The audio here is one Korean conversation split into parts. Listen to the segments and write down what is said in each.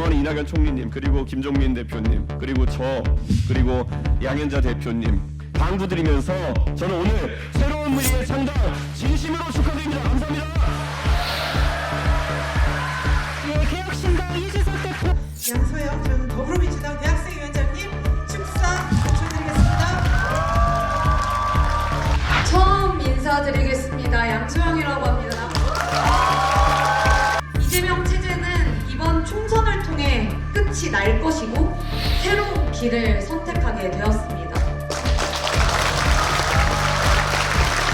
존경하는 이낙연 총리님, 그리고 김종민 대표님, 그리고 저, 그리고 양현자 대표님 당부드리면서 저는 오늘 새로운 미래의 창당 진심으로 축하드립니다. 감사합니다. 예, 개혁신당 이준석 대표. 양소영 전 더불어민주당 대학생위원장님 축사 요청드리겠습니다. 처음 인사드리겠습니다. 양소영이라고 합니다. 이재명 체제는 이번 총선을 통해 끝이 날 것이고 새로운 길을 선택하게 되었습니다.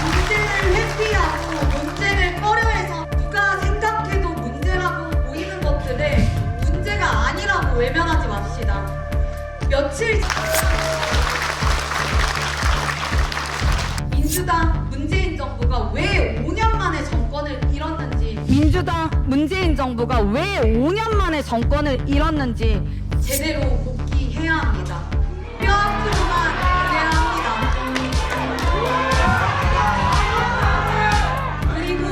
문제를 회피하고 논쟁을 꺼려해서 누가 생각해도 문제라고 보이는 것들을 문제가 아니라고 외면하지 맙시다. 며칠 민주당 문재인 정부가 왜 5년 만에 정권을 잃었는지, 민주당 문재인 정부가 왜 5년 만에 정권을 잃었는지 제대로 복귀해야 합니다. 뼈아프지만 그래야 합니다. 그리고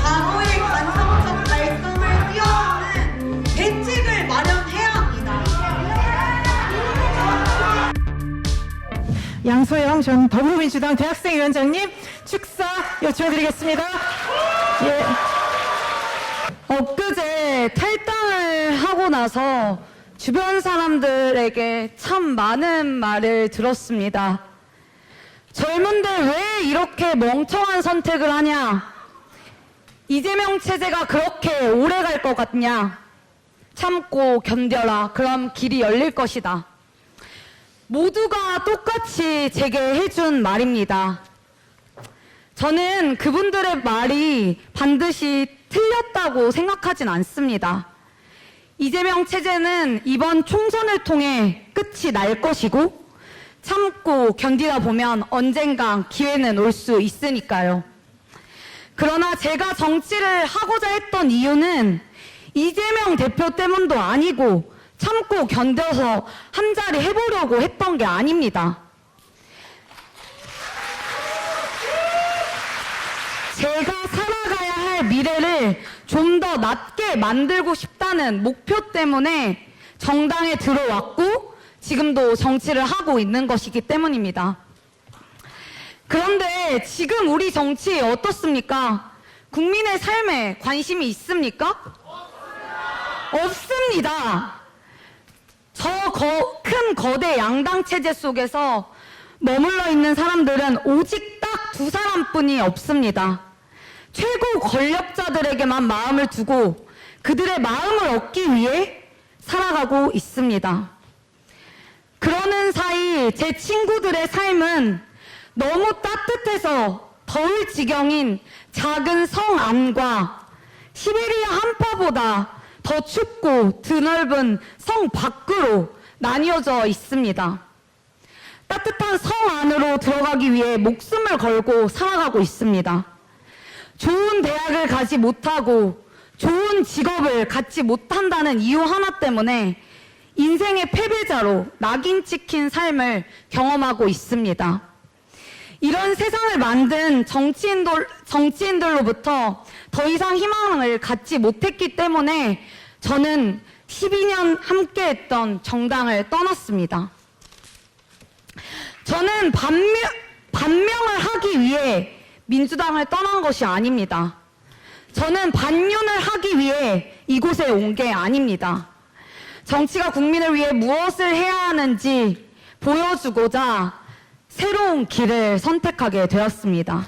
과거의 관성적 발성을 뛰어넘는 대책을 마련해야 합니다. 양소영 전 더불어민주당 대학생위원장님 축사 요청드리겠습니다. 예. 엊그제 탈당을 하고 나서 주변 사람들에게 참 많은 말을 들었습니다. 젊은들 왜 이렇게 멍청한 선택을 하냐? 이재명 체제가 그렇게 오래 갈 것 같냐? 참고 견뎌라. 그럼 길이 열릴 것이다. 모두가 똑같이 제게 해준 말입니다. 저는 그분들의 말이 반드시 틀렸다고 생각하진 않습니다. 이재명 체제는 이번 총선을 통해 끝이 날 것이고 참고 견디다 보면 언젠간 기회는 올 수 있으니까요. 그러나 제가 정치를 하고자 했던 이유는 이재명 대표 때문도 아니고 참고 견뎌서 한 자리 해보려고 했던 게 아닙니다. 제가 살아가야 할 미래를 좀 더 낫게 만들고 싶다는 목표 때문에 정당에 들어왔고 지금도 정치를 하고 있는 것이기 때문입니다. 그런데 지금 우리 정치 어떻습니까? 국민의 삶에 관심이 있습니까? 없습니다. 저 큰 거대 양당 체제 속에서 머물러 있는 사람들은 오직 딱 두 사람뿐이 없습니다. 최고 권력자들에게만 마음을 두고 그들의 마음을 얻기 위해 살아가고 있습니다. 그러는 사이 제 친구들의 삶은 너무 따뜻해서 더울 지경인 작은 성 안과 시베리아 한파보다 더 춥고 드넓은 성 밖으로 나뉘어져 있습니다. 따뜻한 성 안으로 들어가기 위해 목숨을 걸고 살아가고 있습니다. 좋은 대학을 가지 못하고 좋은 직업을 갖지 못한다는 이유 하나 때문에 인생의 패배자로 낙인 찍힌 삶을 경험하고 있습니다. 이런 세상을 만든 정치인들로부터 더 이상 희망을 갖지 못했기 때문에 저는 12년 함께했던 정당을 떠났습니다. 저는 반명을 하기 위해 민주당을 떠난 것이 아닙니다. 저는 반윤을 하기 위해 이곳에 온 게 아닙니다. 정치가 국민을 위해 무엇을 해야 하는지 보여주고자 새로운 길을 선택하게 되었습니다.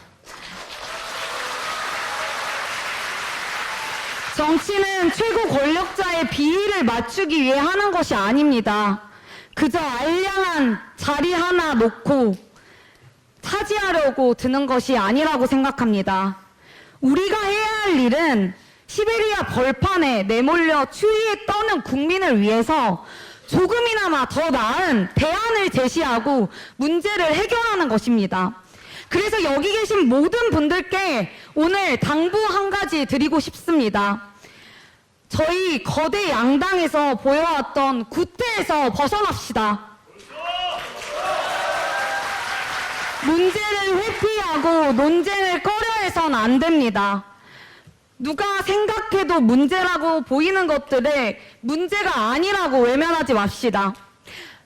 정치는 최고 권력자의 비위를 맞추기 위해 하는 것이 아닙니다. 그저 알량한 자리 하나 놓고 차지하려고 드는 것이 아니라고 생각합니다. 우리가 해야 할 일은 시베리아 벌판에 내몰려 추위에 떠는 국민을 위해서 조금이나마 더 나은 대안을 제시하고 문제를 해결하는 것입니다. 그래서 여기 계신 모든 분들께 오늘 당부 한 가지 드리고 싶습니다. 저희 거대 양당에서 보여왔던 구태에서 벗어납시다. 문제를 회피하고 논쟁을 꺼려해선 안 됩니다. 누가 생각해도 문제라고 보이는 것들을 문제가 아니라고 외면하지 맙시다.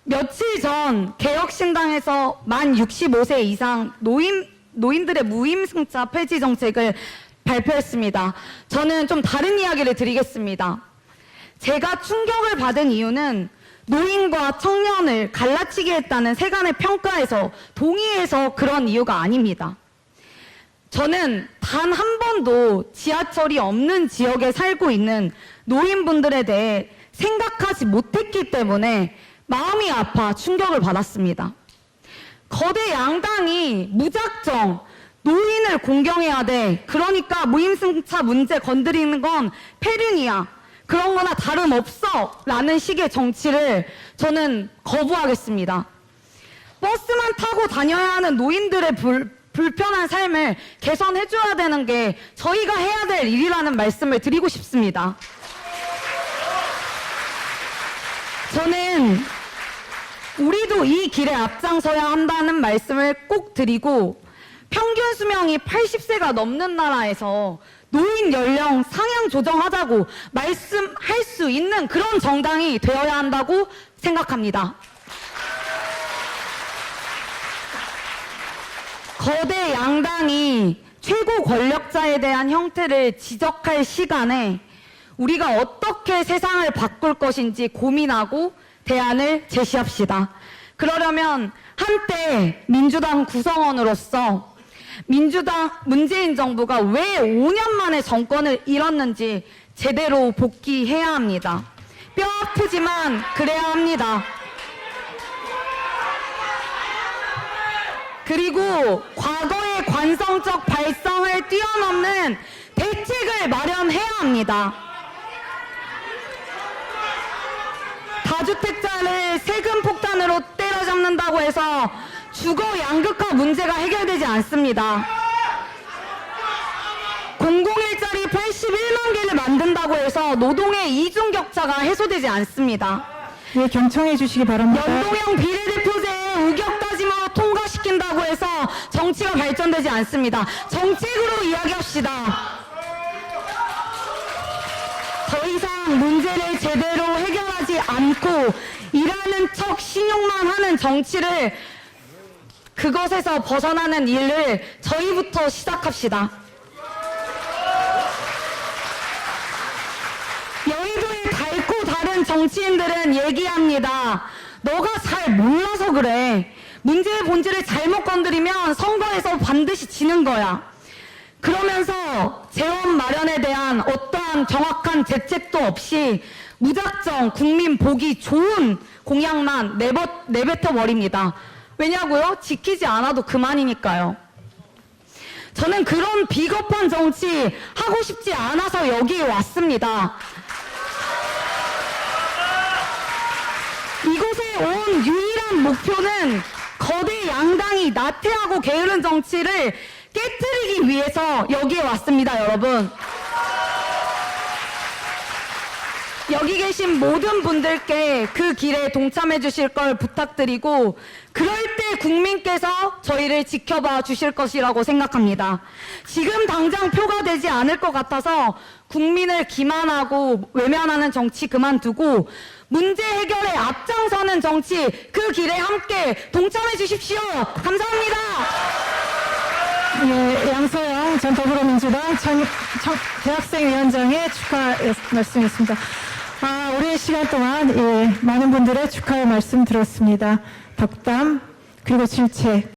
며칠 전 개혁신당에서 만 65세 이상 노인들의 무임승차 폐지 정책을 발표했습니다. 저는 좀 다른 이야기를 드리겠습니다. 제가 충격을 받은 이유는 노인과 청년을 갈라치게 했다는 세간의 평가에서 동의해서 그런 이유가 아닙니다. 저는 단 한 번도 지하철이 없는 지역에 살고 있는 노인분들에 대해 생각하지 못했기 때문에 마음이 아파 충격을 받았습니다. 거대 양당이 무작정 노인을 공경해야 돼. 그러니까 무임승차 문제 건드리는 건 폐륜이야. 그런 거나 다름없어. 라는 식의 정치를 저는 거부하겠습니다. 버스만 타고 다녀야 하는 노인들의 불편한 삶을 개선해줘야 되는 게 저희가 해야 될 일이라는 말씀을 드리고 싶습니다. 저는 우리도 이 길에 앞장서야 한다는 말씀을 꼭 드리고, 평균 수명이 80세가 넘는 나라에서 노인 연령 상향 조정하자고 말씀할 수 있는 그런 정당이 되어야 한다고 생각합니다. 거대 양당이 최고 권력자에 대한 형태를 지적할 시간에 우리가 어떻게 세상을 바꿀 것인지 고민하고 대안을 제시합시다. 그러려면 한때 민주당 구성원으로서 문재인 정부가 왜 5년 만에 정권을 잃었는지 제대로 복귀해야 합니다. 뼈 아프지만 그래야 합니다. 그리고 과거의 관성적 발성을 뛰어넘는 대책을 마련해야 합니다. 다주택자를 세금 폭탄으로 때려잡는다고 해서 주거 양극화 문제가 해결되지 않습니다. 공공일자리 81만 개를 만든다고 해서 노동의 이중격차가 해소되지 않습니다. 네, 경청해 주시기 바랍니다. 연동형 비례대표제 우격 따짐으로 통과시킨다고 해서 정치가 발전되지 않습니다. 정책으로 이야기합시다. 더 이상 문제를 제대로 해결하지 않고 일하는 척 신용만 하는 정치를, 그것에서 벗어나는 일을 저희부터 시작합시다. 여의도의 밝고 다른 정치인들은 얘기합니다. 너가 잘 몰라서 그래. 문제의 본질을 잘못 건드리면 선거에서 반드시 지는 거야. 그러면서 재원 마련에 대한 어떠한 정확한 대책도 없이 무작정 국민 보기 좋은 공약만 내뱉어 버립니다. 왜냐고요? 지키지 않아도 그만이니까요. 저는 그런 비겁한 정치 하고 싶지 않아서 여기에 왔습니다. 이곳에 온 유일한 목표는 거대 양당이 나태하고 게으른 정치를 깨트리기 위해서 여기에 왔습니다, 여러분. 여기 계신 모든 분들께 그 길에 동참해 주실 걸 부탁드리고, 그럴 때 국민께서 저희를 지켜봐 주실 것이라고 생각합니다. 지금 당장 표가 되지 않을 것 같아서 국민을 기만하고 외면하는 정치 그만두고 문제 해결에 앞장서는 정치, 그 길에 함께 동참해 주십시오. 감사합니다. 예, 양서영 전 더불어민주당 대학생위원장의 축하 말씀이었습니다. 오랜 시간 동안 많은 분들의 축하의 말씀 들었습니다. 덕담 그리고 질책